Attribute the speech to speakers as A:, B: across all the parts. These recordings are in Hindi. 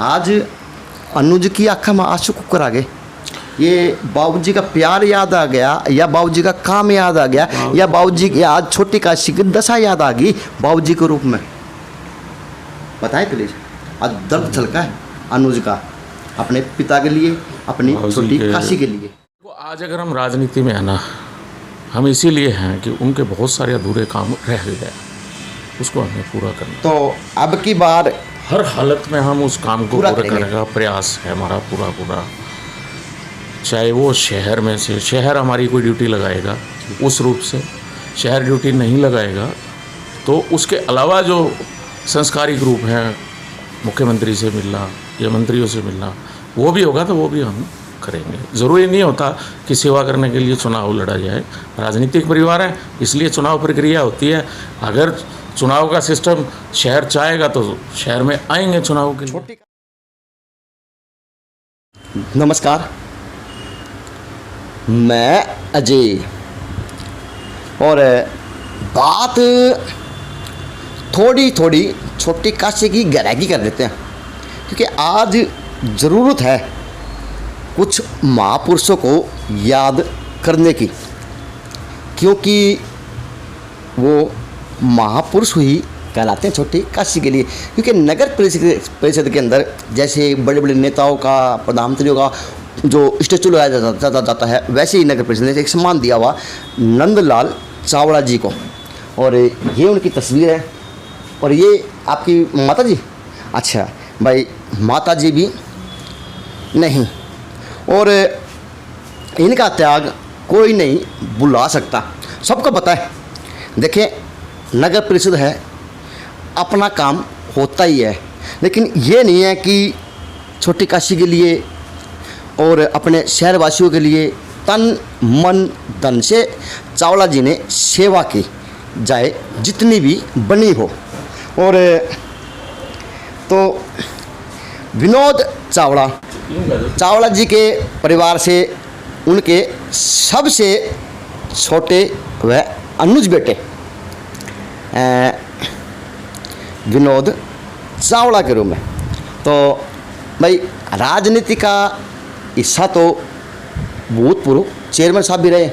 A: आज अनुज की आँखों में आंसू कुकर आ गए। ये बाबूजी का प्यार याद आ गया, या बाबूजी का काम याद आ गया, या बाबूजी की आज छोटी काशी की दशा याद आ गई बाबूजी के रूप में। बताएं प्लीज। आज दर्द छलका है अनुज का अपने पिता के लिए, अपनी छोटी काशी के लिए।
B: आज अगर हम राजनीति में है ना, हम इसीलिए हैं कि उनके बहुत सारे अधूरे काम रह गए, उसको हमें पूरा करना।
A: तो अब की बार
B: हर हालत में हम उस काम को पूरा करने का प्रयास है हमारा पूरा। चाहे वो शहर में से, शहर हमारी कोई ड्यूटी लगाएगा उस रूप से, शहर ड्यूटी नहीं लगाएगा तो उसके अलावा जो संस्कारिक रूप हैं, मुख्यमंत्री से मिलना या मंत्रियों से मिलना, वो भी होगा तो वो भी हम करेंगे। ज़रूरी नहीं होता कि सेवा करने के लिए चुनाव लड़ा जाए। राजनीतिक परिवार है इसलिए चुनाव प्रक्रिया होती है। अगर चुनाव का सिस्टम शहर चाहेगा तो शहर में आएंगे चुनाव के लिए।
A: नमस्कार, मैं अजय, और बात थोड़ी छोटी काशी की गहराई कर लेते हैं, क्योंकि आज ज़रूरत है कुछ महापुरुषों को याद करने की, क्योंकि वो महापुरुष ही कहलाते हैं छोटी काशी के लिए। क्योंकि नगर परिषद के अंदर जैसे बड़े बड़े नेताओं का, प्रधानमंत्रियों का जो स्टेचू लगाया जाता है, वैसे ही नगर परिषद ने एक सम्मान दिया हुआ नंदलाल चावड़ा जी को, और ये उनकी तस्वीर है। और ये आपकी माता जी, अच्छा भाई माता जी भी नहीं, और इनका त्याग कोई नहीं भुला सकता, सबको पता है। देखिए नगर परिषद है, अपना काम होता ही है, लेकिन ये नहीं है कि छोटी काशी के लिए और अपने शहरवासियों के लिए तन मन धन से चावड़ा जी ने सेवा की जाए, जितनी भी बनी हो। और तो विनोद चावड़ा जी के परिवार से उनके सबसे छोटे व अनुज बेटे विनोद चावड़ा के रूप में। तो भाई राजनीति का हिस्सा तो भूतपूर्व चेयरमैन साहब भी रहे,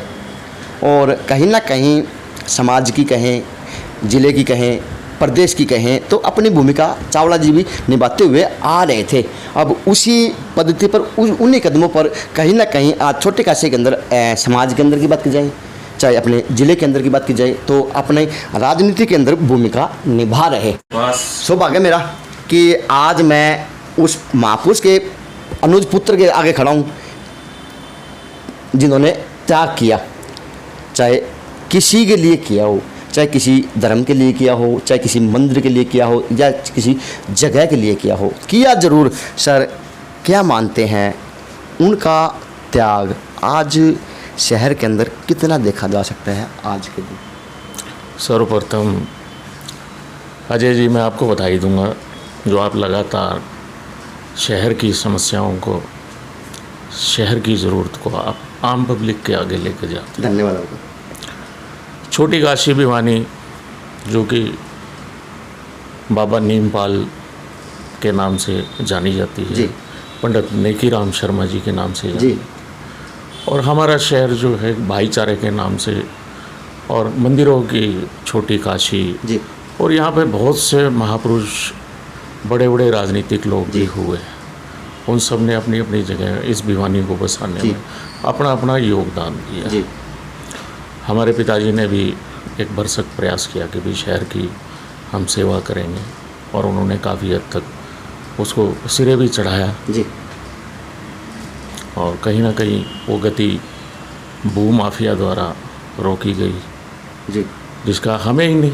A: और कहीं ना कहीं समाज की कहें, ज़िले की कहें, प्रदेश की कहें, तो अपनी भूमिका चावड़ा जी भी निभाते हुए आ रहे थे। अब उसी पद्धति पर, उन्हीं कदमों पर कहीं ना कहीं आज छोटे काशी के अंदर समाज के अंदर की बात की जाए, चाहे अपने ज़िले के अंदर की बात की जाए, तो अपने राजनीति के अंदर भूमिका निभा रहे। सौभाग्य मेरा कि आज मैं उस महापुरुष के अनुज पुत्र के आगे खड़ा हूँ, जिन्होंने त्याग किया, चाहे किसी के लिए किया हो, चाहे किसी धर्म के लिए किया हो, चाहे किसी मंदिर के लिए किया हो, या किसी जगह के लिए किया ज़रूर। सर क्या मानते हैं उनका त्याग आज शहर के अंदर कितना देखा जा सकता है आज के दिन?
B: सर्वप्रथम अजय जी, मैं आपको बधाई दूंगा जो आप लगातार शहर की समस्याओं को, शहर की ज़रूरत को आप आम पब्लिक के आगे लेकर जाते हैं।
A: धन्यवाद आपको।
B: छोटी काशी भिवानी जो कि बाबा नीमपाल के नाम से जानी जाती है, पंडित नेकीराम शर्मा जी के नाम से जी, और हमारा शहर जो है भाईचारे के नाम से, और मंदिरों की छोटी काशी जी, और यहाँ पे बहुत से महापुरुष, बड़े बड़े राजनीतिक लोग भी हुए, उन सब ने अपनी अपनी जगह इस भिवानी को बसाने में अपना अपना योगदान दिया जी। हमारे पिताजी ने भी एक भरसक प्रयास किया कि भी शहर की हम सेवा करेंगे, और उन्होंने काफ़ी हद तक उसको सिरे भी चढ़ाया जी। और कहीं ना कहीं वो गति भू माफिया द्वारा रोकी गई जी, जिसका हमें ही नहीं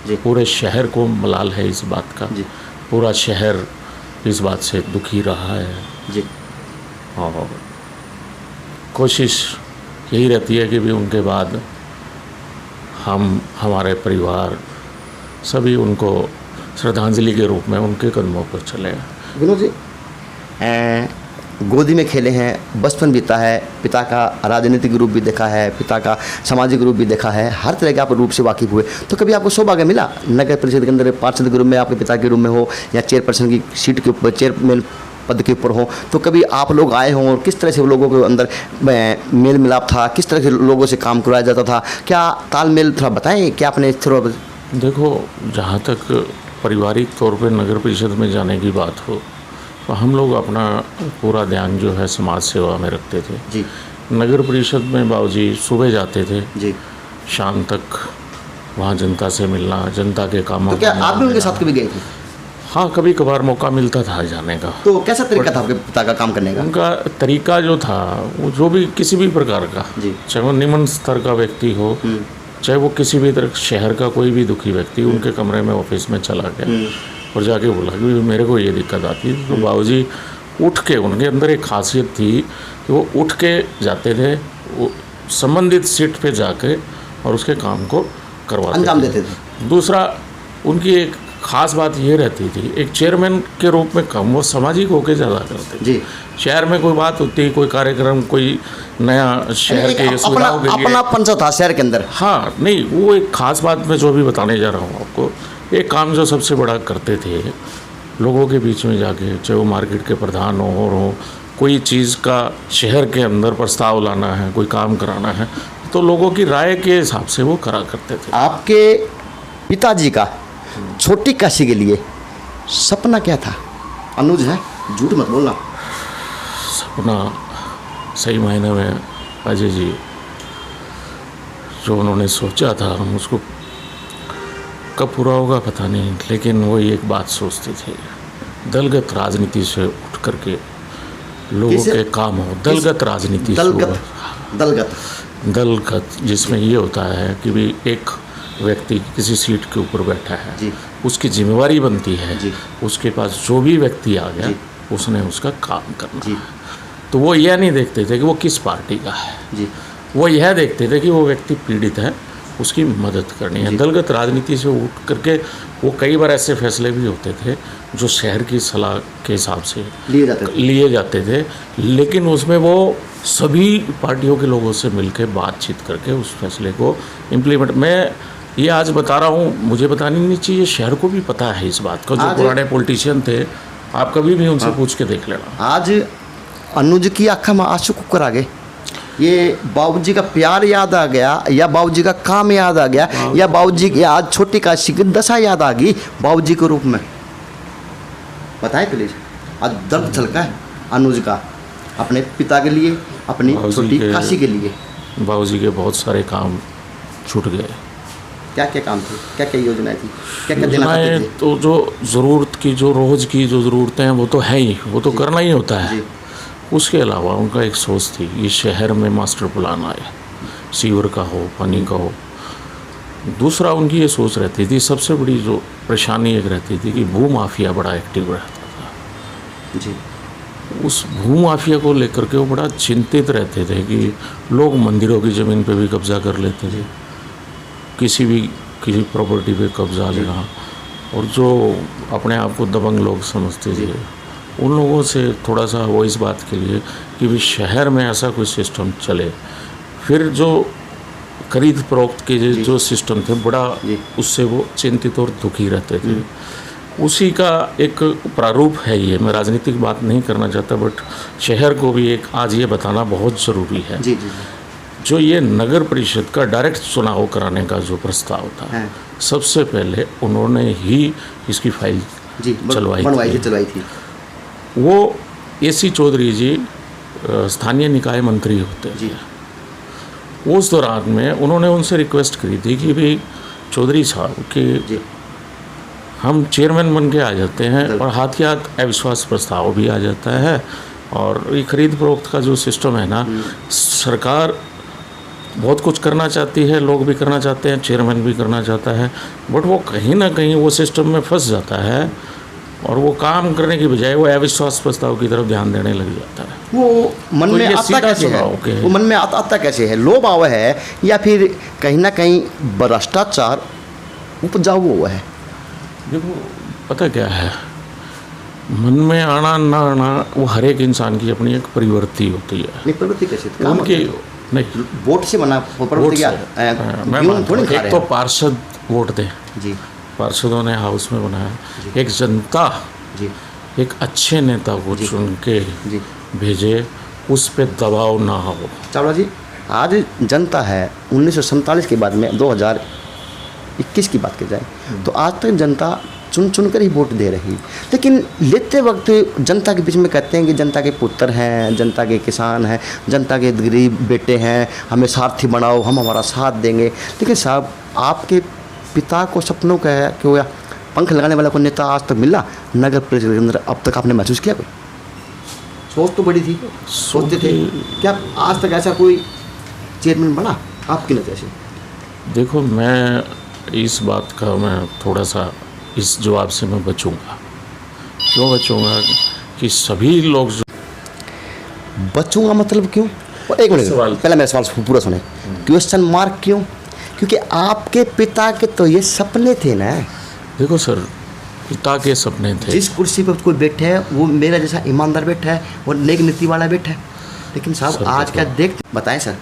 B: जी, पूरे शहर को मलाल है इस बात का जी। पूरा शहर इस बात से दुखी रहा है जी, और कोशिश यही रहती है कि भी उनके बाद हम, हमारे परिवार सभी उनको श्रद्धांजलि के रूप में उनके कदमों पर चले।
A: विनोद जी, गोदी में खेले हैं, बचपन बीता है, पिता का राजनीतिक रूप भी देखा है, पिता का सामाजिक रूप भी देखा है, हर तरह के आप रूप से वाकिफ हुए। तो कभी आपको सौभाग्य मिला नगर परिषद के अंदर पार्षद के रूप में आपके पिता के रूप में हो, या चेयरपर्सन की सीट के ऊपर, चेयरमैन पद के ऊपर हो, तो कभी आप लोग आए हों और किस तरह से लोगों के अंदर मेल मिलाप था, किस तरह से लोगों से काम करवाया जाता था, क्या तालमेल थोड़ा बताएं, क्या आपने थोड़ा।
B: देखो, जहाँ तक पारिवारिक तौर पे नगर परिषद में जाने की बात हो, तो हम लोग अपना पूरा ध्यान जो है समाज सेवा में रखते थे
A: जी।
B: नगर परिषद में बाबूजी सुबह जाते थे
A: जी।
B: शाम तक वहाँ जनता से मिलना, जनता के कामों
A: तो क्या
B: को
A: आप भी उनके
B: देना।
A: साथ कभी गए थे?
B: हाँ, कभी कभार मौका मिलता था जाने का।
A: तो कैसा तरीका था आपके पिता का काम करने का?
B: उनका तरीका जो था, वो जो भी किसी भी प्रकार का,
A: जी।
B: चाहे वो निम्न स्तर का व्यक्ति हो, चाहे वो किसी भी तरह शहर का कोई भी दुखी व्यक्ति, उनके कमरे में ऑफिस में चला गया और जाके बोला कि मेरे को ये दिक्कत आती है, तो बाबूजी उठ के, उनके अंदर एक खासियत थी कि वो उठ के जाते थे, वो संबंधित सीट पे जाके और उसके काम को करवाते
A: अंजाम देते थे।
B: दूसरा, उनकी एक खास बात ये रहती थी, एक चेयरमैन के रूप में कम, वो सामाजिक होकर ज़्यादा करते थे।
A: जी।
B: शहर में कोई बात होती, कोई कार्यक्रम, कोई नया शहर के सुविधाओं के लिए,
A: अपना पंचा था शहर के अंदर।
B: हाँ, नहीं, वो एक खास बात मैं जो भी बताने जा रहा हूँ आपको, एक काम जो सबसे बड़ा करते थे, लोगों के बीच में जाके, चाहे वो मार्केट के प्रधान हो और हो, कोई चीज़ का शहर के अंदर प्रस्ताव लाना है, कोई काम कराना है, तो लोगों की राय के हिसाब से वो करा करते थे।
A: आपके पिताजी का छोटी काशी के लिए सपना क्या था? अनुज है, झूठ मत बोलना।
B: सपना सही मायने में अजय जी जो उन्होंने सोचा था, उसको कब पूरा होगा पता नहीं, लेकिन वो एक बात सोचते थे, दलगत राजनीति से उठ करके लोगों के काम हो। दलगत राजनीति से
A: दलगत दलगत
B: दलगत जिसमें ये होता है कि भी एक व्यक्ति किसी सीट के ऊपर बैठा है,
A: जी।
B: उसकी जिम्मेवारी बनती है,
A: जी।
B: उसके पास जो भी व्यक्ति आ गया,
A: जी।
B: उसने उसका काम करना
A: जी।
B: है। तो वो यह नहीं देखते थे कि वो किस पार्टी का है,
A: जी।
B: वो यह देखते थे कि वो व्यक्ति पीड़ित है, उसकी मदद करनी है। दलगत राजनीति से उठ करके वो कई बार ऐसे फैसले भी होते थे जो शहर की सलाह के हिसाब से लिए जाते थे, लेकिन उसमें वो सभी पार्टियों के लोगों से मिलकर बातचीत करके उस फैसले को इम्प्लीमेंट। मैं ये आज बता रहा हूँ, मुझे बतानी नहीं चाहिए, शहर को भी पता है इस बात का, जो पुराने पॉलिटिशियन थे, आप कभी भी उनसे पूछ के देख लेना।
A: आज अनुज की आँखों में आंसू कुकर आ गए, ये बाबूजी का प्यार याद आ गया, या बाबूजी का काम याद आ गया, या बाबूजी की आज छोटी काशी की दशा याद आ गई बाबूजी के रूप में? बताएं प्लीज। आज दर्द छलका है अनुज का, अपने पिता के लिए, अपनी छोटी काशी के लिए।
B: बाबूजी के बहुत सारे काम छूट गए।
A: क्या क्या काम थे, क्या क्या योजनाएं थी, क्या क्या देना चाहते थे?
B: तो जो ज़रूरत की, जो रोज़ की जो ज़रूरतें हैं वो तो है ही, वो तो करना ही होता है। उसके अलावा उनका एक सोच थी, ये शहर में मास्टर प्लान आए, सीवर का हो, पानी का हो। दूसरा उनकी ये सोच रहती थी, सबसे बड़ी जो परेशानी एक रहती थी कि भू माफिया बड़ा एक्टिव रहता था
A: जी।
B: उस भू माफिया को लेकर के वो बड़ा चिंतित रहते थे कि लोग मंदिरों की ज़मीन पे भी कब्ज़ा कर लेते थे, किसी प्रॉपर्टी पे कब्ज़ा लेना, और जो अपने आप को दबंग लोग समझते थे, उन लोगों से थोड़ा सा वो इस बात के लिए कि भी शहर में ऐसा कोई सिस्टम चले। फिर जो खरीद फरोख्त के जो सिस्टम थे, बड़ा उससे वो चिंतित और दुखी रहते थे। उसी का एक प्रारूप है ये। मैं राजनीतिक बात नहीं करना चाहता, बट शहर को भी एक आज ये बताना बहुत ज़रूरी है।
A: जी जी।
B: जो ये नगर परिषद का डायरेक्ट चुनाव कराने का जो प्रस्ताव था, सबसे पहले उन्होंने ही इसकी फाइल चलवाई थी। वो AC चौधरी जी स्थानीय निकाय मंत्री होते थे। उस दौरान में उन्होंने उनसे रिक्वेस्ट करी थी कि भाई चौधरी साहब कि हम चेयरमैन बन के आ जाते हैं और हाथ ही हाथ अविश्वास प्रस्ताव भी आ जाता है, और ये खरीद फरोख्त का जो सिस्टम है ना, सरकार बहुत कुछ करना चाहती है, लोग भी करना चाहते हैं, चेयरमैन भी करना चाहता है, बट वो कहीं ना कहीं वो सिस्टम में फंस जाता है और वो काम करने की बजाय वो अविश्वास प्रस्ताव की तरफ ध्यान देने लग जाता है।
A: वो मन में आता कैसे है? वो मन में आता कैसे है? लोभ आवा है या फिर कहीं ना कहीं भ्रष्टाचार उपजाऊ हुआ है?
B: देखो, पता क्या है, मन में आना ना आना वो हर एक इंसान की अपनी एक प्रवृत्ति होती है।
A: नहीं, प्रवृत्ति कैसे काम
B: उनकी
A: होती है?
B: नहीं,
A: वोट से बना वो
B: वोट
A: प्रवृत्ति क्या?
B: से, मैं
A: क्यों
B: मानता
A: थोड़ी
B: हूँ,
A: खा
B: एक
A: रहे
B: तो
A: हैं?
B: पार्षद वोट दें,
A: जी
B: पार्षदों ने हाउस में बनाया, एक जनता
A: जी
B: एक अच्छे नेता को
A: जी।
B: चुन के
A: जी
B: भेजे, उस पे दबाव ना हो।
A: चावला जी, आज जनता है 1947 के बाद में 2021 की बात की जाए तो आज तक जनता चुन चुन कर ही वोट दे रही, लेकिन लेते वक्त जनता के बीच में कहते हैं कि जनता के पुत्र हैं, जनता के किसान हैं, जनता के गरीब बेटे हैं, हमें सारथी बनाओ, हम हमारा साथ देंगे। लेकिन साहब, आपके पिता को सपनों का है कि वो पंख लगाने वाला कोई नेता आज तक मिला नगर परिषद के अंदर? अब तक आपने महसूस किया कोई? सोच तो बड़ी थी, सोचते थे क्या आज तक ऐसा कोई चेयरमैन बना आपकी नज़र से?
B: देखो, मैं इस बात का मैं थोड़ा सा इस जवाब से मैं बचूंगा। क्यों बचूंगा? कि सभी लोग जो
A: बचूंगा मतलब क्यों? और एक मिनट,
B: सवाल।
A: पहले मेरा सवाल पूरा सुने। क्वेश्चन मार्क क्यों? क्योंकि आपके पिता के तो ये सपने थे ना।
B: देखो सर, पिता के सपने थे।
A: जिस कुर्सी पर कोई बैठे है वो मेरा जैसा ईमानदार बैठा है और नेक नीति वाला बैठा है, लेकिन साहब
B: सर,
A: आज क्या देखते, बताएं सर।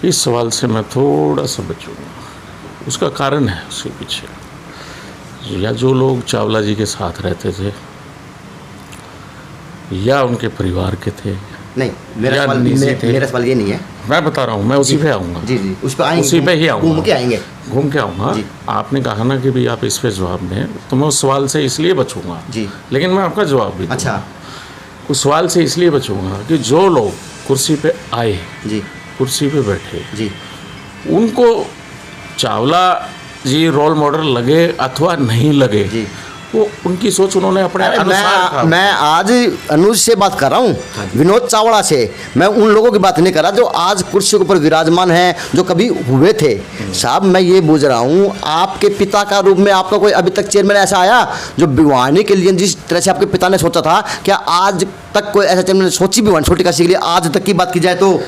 B: इस सवाल से मैं थोड़ा सा बचूंगा। उसका कारण है उसके पीछे, या जो लोग चावला जी के साथ रहते थे या उनके परिवार के थे।
A: नहीं, मेरा
B: या
A: सवाल
B: निजी थे।
A: मेरा सवाल ये नहीं है।
B: मैं बता रहा हूँ, मैं उसी पे आऊँगा।
A: जी जी, उस पर आएंगे,
B: उसी पे ही आऊँगा,
A: घूम के आएंगे।
B: घूम के आऊँगा।
A: जी।
B: आपने कहा ना कि भी आप इस पे जवाब दें, तो मैं उस सवाल से इसलिए बचूंगा।
A: जी।
B: लेकिन मैं आपका जवाब भी दूंगा।
A: अच्छा
B: उस सवाल से इसलिए बचूंगा कि जो लोग कुर्सी पे आए,
A: जी
B: कुर्सी पे बैठे,
A: जी
B: उनको चावला जी रोल मॉडल लगे अथवा नहीं लगे,
A: जी।
B: वो उनकी सोच उन्होंने अपने
A: अरे
B: अनुसार काम।
A: मैं आज अनुज से बात कर रहा हूँ, विनोद चावड़ा से। मैं उन लोगों की बात नहीं कर रहा जो आज कुर्सी के ऊपर विराजमान हैं, जो कभी हुए थे। साहब, मैं ये पूछ रहा हूँ, आपके पिता का रूप में आपका कोई अभी तक चेयरमैन ऐसा आया जो भिवानी के लिए जिस तरह से आपके पिता ने सोचा था, क्या आज तक कोई ऐसा चेयरमैन सोची भिवानी छोटी काशी के लिए आज तक की बात की जाए तो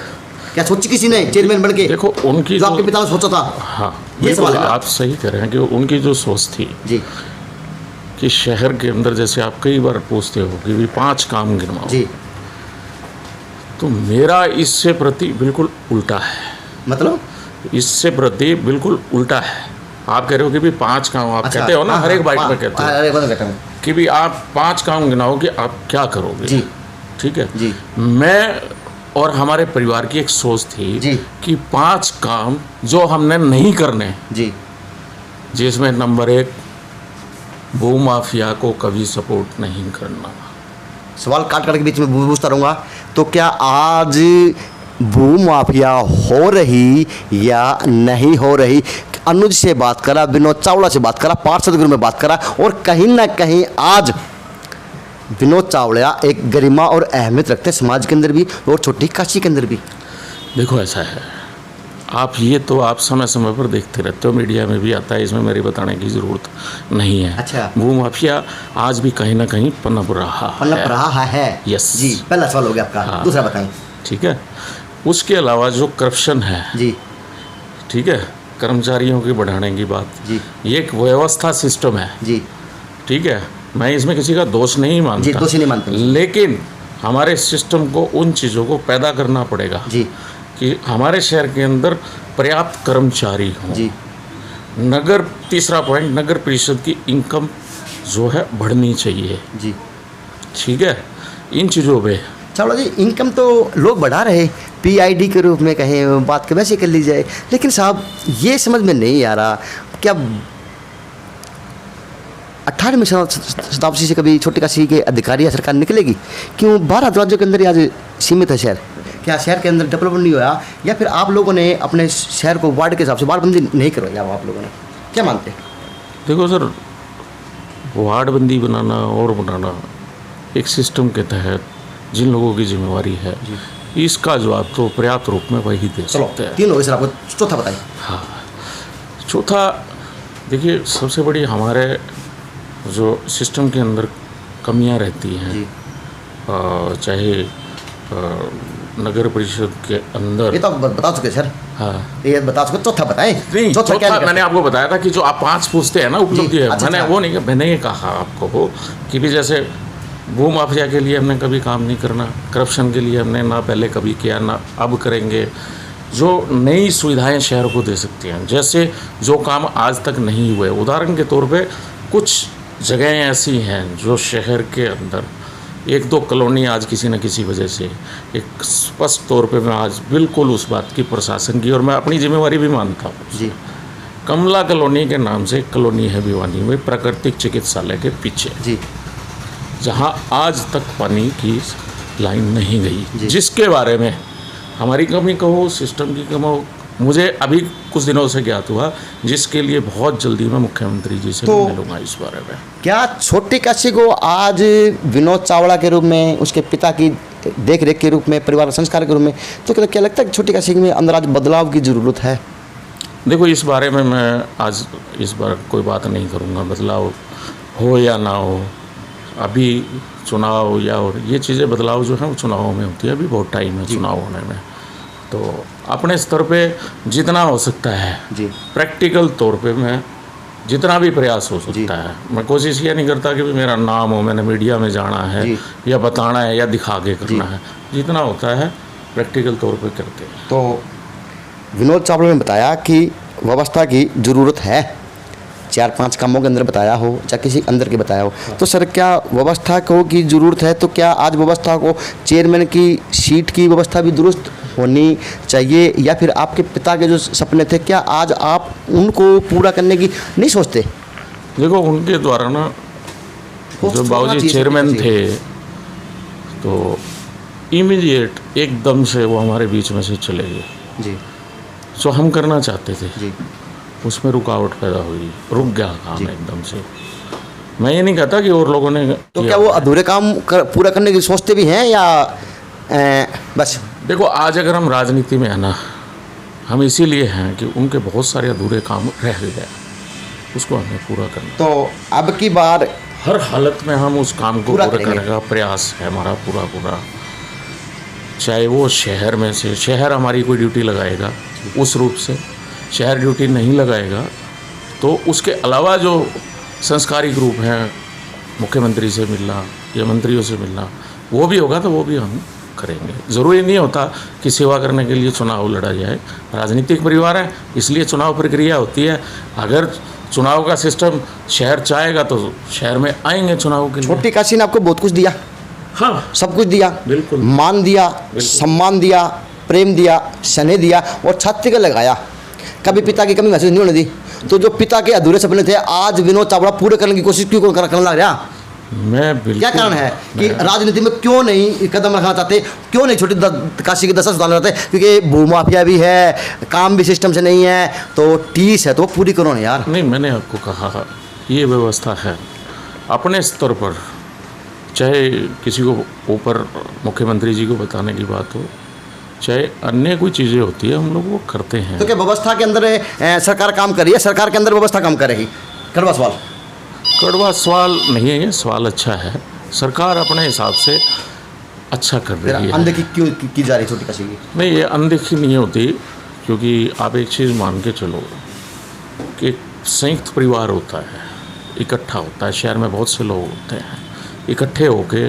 A: क्या सोची किसी ने चेयरमैन बन के?
B: देखो, उनकी
A: जो आपके पिता ने सोचा था।
B: हाँ,
A: ये सवाल
B: बिल्कुल
A: है।
B: आप सही कह रहे हैं कि उनकी जो सोच थी
A: जी
B: कि शहर के अंदर, जैसे आप कई बार पूछते हो कि भी 5 काम गिनवाओ,
A: जी,
B: तो मेरा इससे प्रति बिल्कुल उल्टा है।
A: मतलब
B: इससे प्रति बिल्कुल उल्टा है। आप कह रहे हो कि भी 5 काम, आप
A: अच्छा,
B: कहते हो ना,
A: हाँ,
B: हर एक
A: हाँ,
B: बाइट
A: हाँ,
B: में कहते
A: हाँ,
B: हो
A: अरे बता कहता हूँ।
B: कि भी आप 5 काम गिनाओ कि आप क्या करोगे।
A: जी
B: ठीक है
A: जी
B: मैं और हमारे परिवार की एक सोच थी
A: जी।
B: कि 5 काम जो हमने नहीं करने,
A: जी
B: जिसमें नंबर 1, भू माफिया को कभी सपोर्ट नहीं करना।
A: सवाल काट काट के बीच में पूछता रहूँगा, तो क्या आज भू माफिया हो रही या नहीं हो रही? अनुज से बात करा, विनोद चावला से बात करा, पार्षद गुरु में बात करा, और कहीं ना कहीं आज विनोद चावला एक गरिमा और अहमियत रखते हैं समाज के अंदर भी और छोटी काशी के अंदर भी।
B: देखो, ऐसा है, आप ये तो आप समय समय पर देखते रहते हो, मीडिया में भी आता है, इसमें मेरे बताने की ज़रूरत नहीं है।
A: अच्छा।
B: भू माफिया आज भी कहीं ना कहीं पनप रहा
A: पनप
B: है।
A: रहा है।
B: यस।
A: जी, पहला सवाल हो गया आपका।
B: हाँ।
A: दूसरा बताएं।
B: ठीक है, उसके अलावा जो करप्शन है,
A: जी
B: ठीक है, कर्मचारियों की बढ़ाने की बात,
A: जी
B: ये एक व्यवस्था सिस्टम है।
A: जी
B: ठीक है, मैं इसमें किसी का दोष नहीं
A: जी,
B: मानता,
A: दोषी नहीं मानते।
B: लेकिन हमारे सिस्टम को उन चीज़ों को पैदा करना पड़ेगा
A: जी
B: कि हमारे शहर के अंदर पर्याप्त कर्मचारी हों।
A: जी
B: नगर, तीसरा पॉइंट, नगर परिषद की इनकम जो है बढ़नी चाहिए।
A: जी।
B: ठीक है, इन चीज़ों पे
A: चावला जी, इनकम तो लोग बढ़ा रहे, पीआईडी के रूप में कहें, बात के वैसे कर ली जाए, लेकिन साहब ये समझ में नहीं आ रहा, क्या 18वीं शताब्दी से कभी छोटी काशी के अधिकारी या सरकार निकलेगी? क्यों 12 दरवाजों के अंदर ही आज सीमित है शहर? क्या शहर के अंदर डेवलपमेंट नहीं होया, या फिर आप लोगों ने अपने शहर को वार्ड के हिसाब से वार्डबंदी नहीं करवाई आप लोगों ने? क्या मानते हैं?
B: देखो सर, वार्डबंदी बनाना और बनाना एक सिस्टम के तहत जिन लोगों की जिम्मेवारी है, इसका जवाब तो पर्याप्त रूप में वही दे
A: चलो,
B: सकते हैं।
A: 3 हो गए सर, आपको चौथा बताइए।
B: हाँ, चौथा, देखिए, सबसे बड़ी हमारे जो सिस्टम के अंदर कमियां रहती हैं,
A: जी
B: चाहे नगर परिषद के अंदर,
A: ये तो आप बता चुके सर,
B: हाँ
A: ये बता चुके, चौथा बताएं।
B: नहीं,
A: चौथा क्या
B: मैंने आपको बताया था कि जो आप 5 पूछते हैं ना उपलब्धि है,
A: अच्छा,
B: मैंने
A: अच्छा।
B: वो नहीं, मैंने ये कहा आपको कि भी जैसे भू माफिया के लिए हमने कभी काम नहीं करना, करप्शन के लिए हमने ना पहले कभी किया ना अब करेंगे। जो नई सुविधाएं शहर को दे सकती हैं, जैसे जो काम आज तक नहीं हुए, उदाहरण के तौर पे कुछ जगहें ऐसी हैं जो शहर के अंदर 1-2 कॉलोनी आज किसी न किसी वजह से, एक स्पष्ट तौर पे मैं आज बिल्कुल उस बात की प्रशासन की और मैं अपनी जिम्मेवारी भी मानता हूँ।
A: जी
B: कमला कॉलोनी के नाम से एक कॉलोनी है भिवानी में, प्राकृतिक चिकित्सालय के पीछे,
A: जी
B: जहाँ आज तक पानी की लाइन नहीं
A: जी।
B: गई, जिसके बारे में हमारी कमी कहो, सिस्टम की कमी हो, मुझे अभी कुछ दिनों से ज्ञात हुआ, जिसके लिए बहुत जल्दी मैं मुख्यमंत्री जी से
A: तो
B: मिलूंगा इस बारे में।
A: क्या छोटी काशी को आज विनोद चावड़ा के रूप में, उसके पिता की देख रेख के रूप में, परिवार संस्कार के रूप में, तो क्या लगता है कि छोटी काशी में अंदर आज बदलाव की ज़रूरत है?
B: देखो, इस बारे में मैं आज इस बार कोई बात नहीं करूँगा, बदलाव हो या ना हो, अभी चुनाव या और ये चीज़ें बदलाव जो है वो चुनावों में होती है, अभी बहुत टाइम है चुनाव होने में। तो अपने स्तर पे जितना हो सकता है
A: जी
B: प्रैक्टिकल तौर पे मैं जितना भी प्रयास हो सकता है, मैं कोशिश ये नहीं करता कि भी मेरा नाम हो, मैंने मीडिया में जाना है
A: जी।
B: या बताना है या दिखा के करना है, जितना होता है प्रैक्टिकल तौर पे करते हैं।
A: तो विनोद चावड़ा ने बताया कि व्यवस्था की ज़रूरत है, 4-5 कामों के अंदर बताया हो या किसी अंदर के बताया हो, तो सर क्या व्यवस्था को की ज़रूरत है? तो क्या आज व्यवस्था को चेयरमैन की सीट की व्यवस्था भी दुरुस्त होनी चाहिए, या फिर आपके पिता के जो सपने थे क्या आज आप उनको पूरा करने की नहीं सोचते?
B: देखो, उनके द्वारा ना जो बाबूजी चेयरमैन थे, तो इमीडिएट एकदम से वो हमारे बीच में से चले गए।
A: जी
B: जो हम करना चाहते थे
A: जी
B: उसमें रुकावट पैदा हुई, रुक गया काम एकदम से। मैं ये नहीं कहता कि और लोगों ने
A: तो क्या वो अधूरे काम पूरा करने की सोचते भी हैं या बस?
B: देखो, आज अगर हम राजनीति में है ना, हम इसीलिए हैं कि उनके बहुत सारे अधूरे काम रह गए, उसको हमें पूरा करना।
A: तो अब की बार
B: हर हालत में हम उस काम को
A: पूरा
B: पूरा
A: करेंगे।
B: करने का प्रयास है हमारा पूरा। चाहे वो शहर में से, शहर हमारी कोई ड्यूटी लगाएगा उस रूप से, शहर ड्यूटी नहीं लगाएगा तो उसके अलावा जो संस्कारिक रूप हैं, मुख्यमंत्री से मिलना या मंत्रियों से मिलना, वो भी होगा तो वो भी हम करेंगे। ज़रूरी नहीं होता कि सेवा करने के लिए चुनाव लड़ा जाए, राजनीतिक परिवार है इसलिए चुनाव प्रक्रिया होती है। अगर चुनाव का सिस्टम शहर चाहेगा तो शहर में आएंगे चुनाव के लिए।
A: छोटी काशी ने आपको बहुत कुछ दिया,
B: हाँ,
A: सब कुछ दिया,
B: बिल्कुल।
A: मान दिया, सम्मान दिया, प्रेम दिया, स्नेह दिया और छात्र का लगाया, कभी पिता की कमी महसूस नहीं होने दी। तो जो पिता के अधूरे सपने थे आज विनोद चावड़ा पूरे करने की कोशिश क्यों करने लग रहा?
B: मैं बिल्कुल,
A: क्या कारण है कि राजनीति में क्यों नहीं कदम रखना चाहते, क्यों नहीं छोटी काशी की दशा सुधारना चाहते? क्योंकि भूमाफिया भी है, काम भी सिस्टम से नहीं है, तो टीस है तो पूरी करो ना यार।
B: नहीं, मैंने आपको कहा ये व्यवस्था है अपने स्तर पर, चाहे किसी को ऊपर मुख्यमंत्री जी को बताने की बात हो, चाहे अन्य कोई चीज़ें होती है, हम लोग वो करते हैं।
A: तो क्या व्यवस्था के अंदर सरकार काम कर रही है, सरकार के अंदर व्यवस्था काम करेगी? कड़वा सवाल।
B: कड़वा सवाल नहीं है, ये सवाल अच्छा है। सरकार अपने हिसाब से अच्छा कर रही है।
A: अनदेखी क्यों की जा रही है छोटी काशी की?
B: नहीं, ये अनदेखी नहीं होती, क्योंकि आप एक चीज़ मान के चलो कि संयुक्त परिवार होता है, इकट्ठा होता है, शहर में बहुत से लोग होते हैं, इकट्ठे होके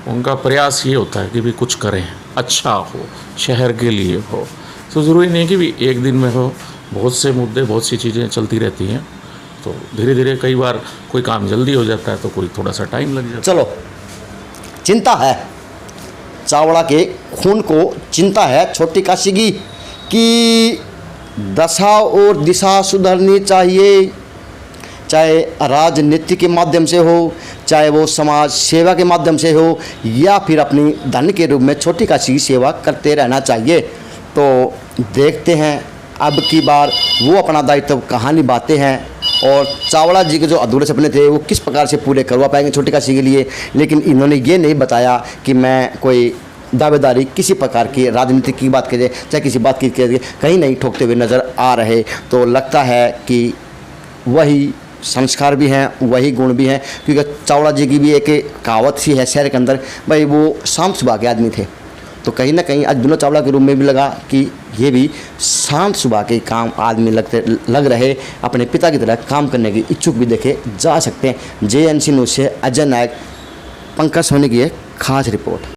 B: उनका प्रयास ये होता है कि भी कुछ करें, अच्छा हो, शहर के लिए हो। तो ज़रूरी नहीं कि भी एक दिन में हो, बहुत से मुद्दे, बहुत सी चीज़ें चलती रहती हैं, तो धीरे धीरे कई बार कोई काम जल्दी हो जाता है तो कोई थोड़ा सा टाइम लग जाता है।
A: चलो, चिंता है चावड़ा के खून को, चिंता है छोटी काशी की कि दशा और दिशा सुधरनी चाहिए, चाहे राजनीति के माध्यम से हो, चाहे वो समाज सेवा के माध्यम से हो, या फिर अपनी धन के रूप में छोटी काशी की सेवा करते रहना चाहिए। तो देखते हैं अब की बार वो अपना दायित्व कहाँ निभाते हैं और चावड़ा जी के जो अधूरे सपने थे वो किस प्रकार से पूरे करवा पाएंगे छोटी काशी के लिए। लेकिन इन्होंने ये नहीं बताया कि मैं कोई दावेदारी किसी प्रकार की राजनीति की बात करें, चाहे किसी बात की कहीं नहीं ठोकते हुए नज़र आ रहे। तो लगता है कि वही संस्कार भी हैं, वही गुण भी हैं, क्योंकि चावड़ा जी की भी एक कहावत सी है शहर के अंदर, भाई वो शांत स्वभाव के आदमी थे। तो कहीं ना कहीं आज विनोद चावला के रूप में भी लगा कि ये भी शांत स्वभाव के काम आदमी लग रहे, अपने पिता की तरह काम करने की इच्छुक भी देखे जा सकते हैं। JNC न्यूज़ से अजय नायक, पंकज सोनी की एक खास रिपोर्ट।